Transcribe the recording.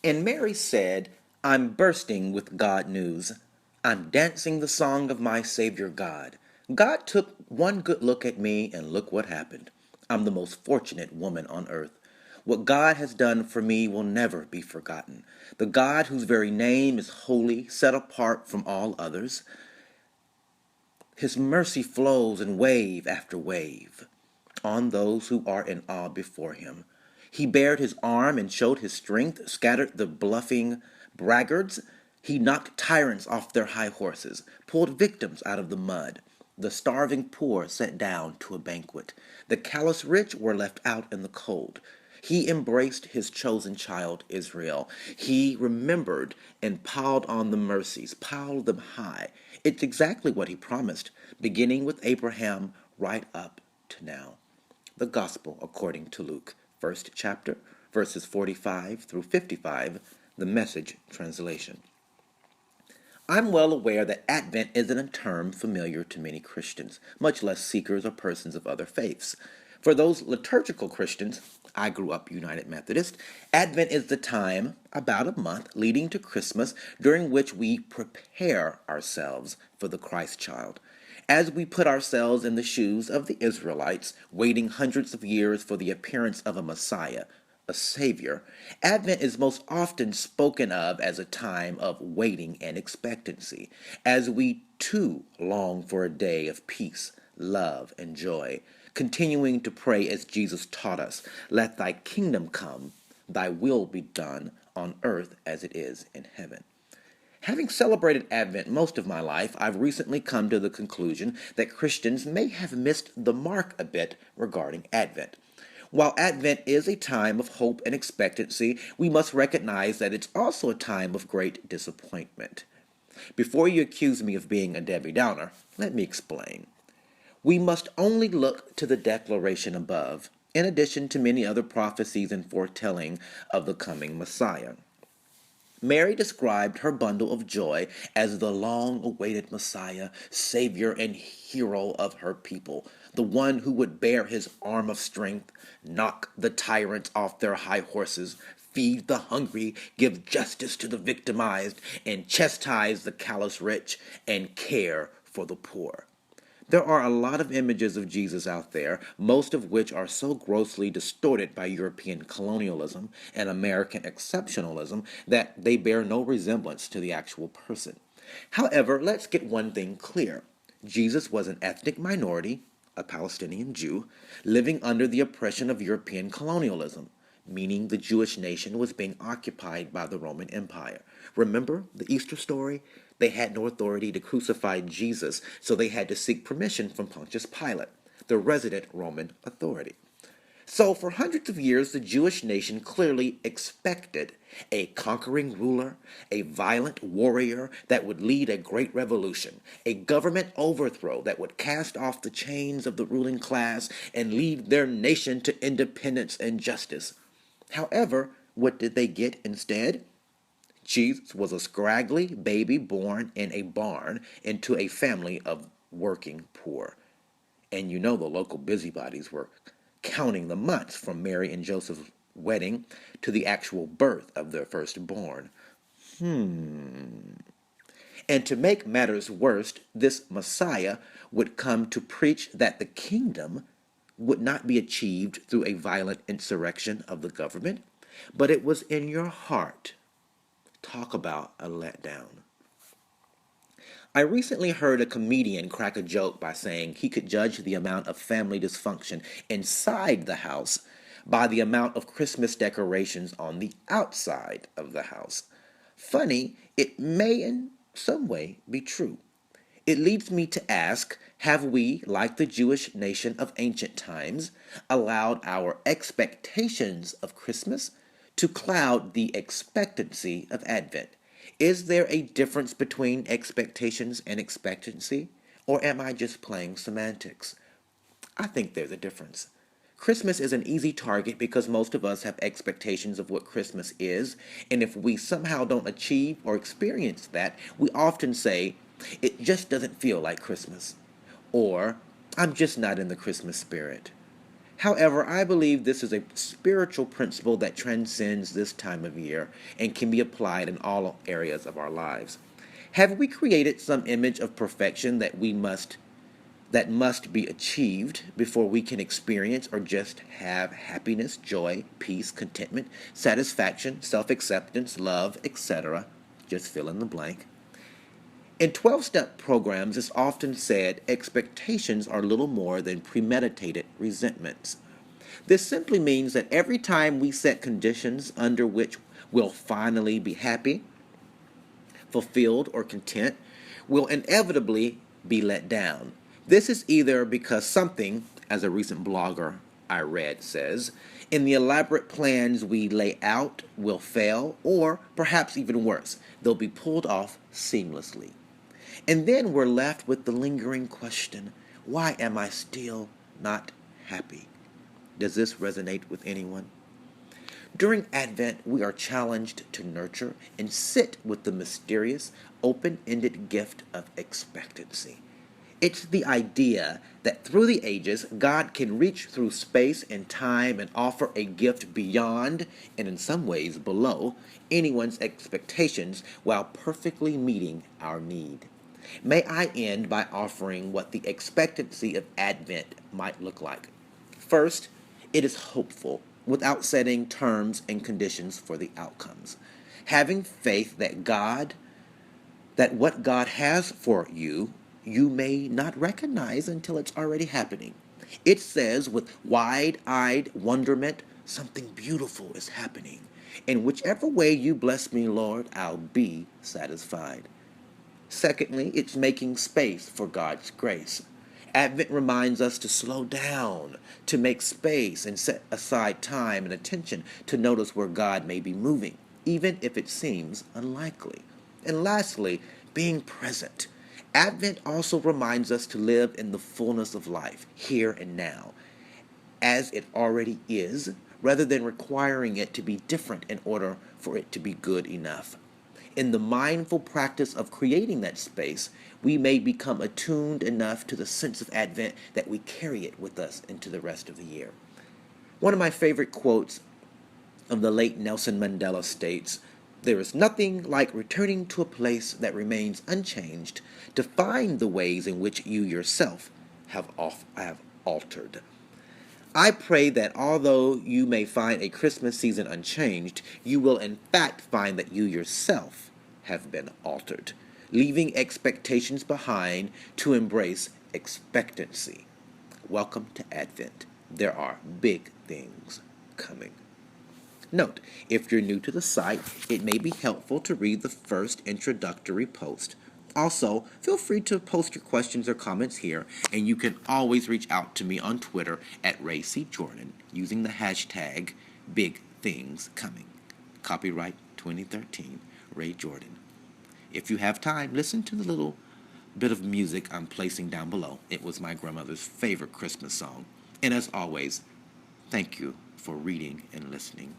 And Mary said, I'm bursting with God news. I'm dancing the song of my Savior God. God took one good look at me, and look what happened. I'm the most fortunate woman on earth. What God has done for me will never be forgotten. The God whose very name is holy, set apart from all others. His mercy flows in wave after wave on those who are in awe before him. He bared his arm and showed his strength, scattered the bluffing braggarts. He knocked tyrants off their high horses, pulled victims out of the mud. The starving poor sat down to a banquet. The callous rich were left out in the cold. He embraced his chosen child, Israel. He remembered and piled on the mercies, piled them high. It's exactly what he promised, beginning with Abraham right up to now. The Gospel according to Luke, first chapter, verses 45 through 55, the Message translation. I'm well aware that Advent isn't a term familiar to many Christians, much less seekers or persons of other faiths. For those liturgical Christians, I grew up United Methodist, Advent is the time, about a month, leading to Christmas, during which we prepare ourselves for the Christ child. As we put ourselves in the shoes of the Israelites, waiting hundreds of years for the appearance of a Messiah, a Savior, Advent is most often spoken of as a time of waiting and expectancy, as we too long for a day of peace, love, and joy, continuing to pray as Jesus taught us, let thy kingdom come, thy will be done on earth as it is in heaven. Having celebrated Advent most of my life, I've recently come to the conclusion that Christians may have missed the mark a bit regarding Advent. While Advent is a time of hope and expectancy, we must recognize that it's also a time of great disappointment. Before you accuse me of being a Debbie Downer, let me explain. We must only look to the declaration above, in addition to many other prophecies and foretelling of the coming Messiah. Mary described her bundle of joy as the long-awaited Messiah, Savior, and hero of her people, the one who would bear his arm of strength, knock the tyrants off their high horses, feed the hungry, give justice to the victimized, and chastise the callous rich, and care for the poor. There are a lot of images of Jesus out there, most of which are so grossly distorted by European colonialism and American exceptionalism that they bear no resemblance to the actual person. However, let's get one thing clear. Jesus was an ethnic minority, a Palestinian Jew, living under the oppression of European colonialism, meaning the Jewish nation was being occupied by the Roman Empire. Remember the Easter story? They had no authority to crucify Jesus, so they had to seek permission from Pontius Pilate, the resident Roman authority. So, for hundreds of years, the Jewish nation clearly expected a conquering ruler, a violent warrior that would lead a great revolution, a government overthrow that would cast off the chains of the ruling class and lead their nation to independence and justice. However, what did they get instead? Jesus was a scraggly baby born in a barn into a family of working poor. And you know the local busybodies were counting the months from Mary and Joseph's wedding to the actual birth of their firstborn. And to make matters worse, this Messiah would come to preach that the kingdom would not be achieved through a violent insurrection of the government, but it was in your heart. Talk about a letdown. I recently heard a comedian crack a joke by saying he could judge the amount of family dysfunction inside the house by the amount of Christmas decorations on the outside of the house. Funny, it may in some way be true. It leads me to ask, have we, like the Jewish nation of ancient times, allowed our expectations of Christmas to cloud the expectancy of Advent? Is there a difference between expectations and expectancy? Or am I just playing semantics? I think there's a difference. Christmas is an easy target because most of us have expectations of what Christmas is, and if we somehow don't achieve or experience that, we often say, it just doesn't feel like Christmas, or I'm just not in the Christmas spirit. However, I believe this is a spiritual principle that transcends this time of year and can be applied in all areas of our lives. Have we created some image of perfection that must be achieved before we can experience or just have happiness, joy, peace, contentment, satisfaction, self-acceptance, love, etc.? Just fill in the blank. In 12-step programs, it's often said expectations are little more than premeditated resentments. This simply means that every time we set conditions under which we'll finally be happy, fulfilled, or content, we'll inevitably be let down. This is either because something, as a recent blogger I read says, in the elaborate plans we lay out will fail, or perhaps even worse, they'll be pulled off seamlessly. And then we're left with the lingering question, why am I still not happy? Does this resonate with anyone? During Advent, we are challenged to nurture and sit with the mysterious, open-ended gift of expectancy. It's the idea that through the ages, God can reach through space and time and offer a gift beyond, and in some ways below, anyone's expectations while perfectly meeting our need. May I end by offering what the expectancy of Advent might look like. First, it is hopeful without setting terms and conditions for the outcomes. Having faith that what God has for you, you may not recognize until it's already happening. It says with wide-eyed wonderment, something beautiful is happening. In whichever way you bless me, Lord, I'll be satisfied. Secondly, it's making space for God's grace. Advent reminds us to slow down, to make space and set aside time and attention to notice where God may be moving, even if it seems unlikely. And lastly, being present. Advent also reminds us to live in the fullness of life, here and now, as it already is, rather than requiring it to be different in order for it to be good enough. In the mindful practice of creating that space, we may become attuned enough to the sense of Advent that we carry it with us into the rest of the year. One of my favorite quotes of the late Nelson Mandela states, "There is nothing like returning to a place that remains unchanged to find the ways in which you yourself have altered." I pray that although you may find a Christmas season unchanged, you will in fact find that you yourself have been altered, leaving expectations behind to embrace expectancy. Welcome to Advent. There are big things coming. Note, if you're new to the site, it may be helpful to read the first introductory post. Also, feel free to post your questions or comments here, and you can always reach out to me on Twitter at Ray C. Jordan using the hashtag BigThingsComing. Copyright 2013, Ray Jordan. If you have time, listen to the little bit of music I'm placing down below. It was my grandmother's favorite Christmas song. And as always, thank you for reading and listening.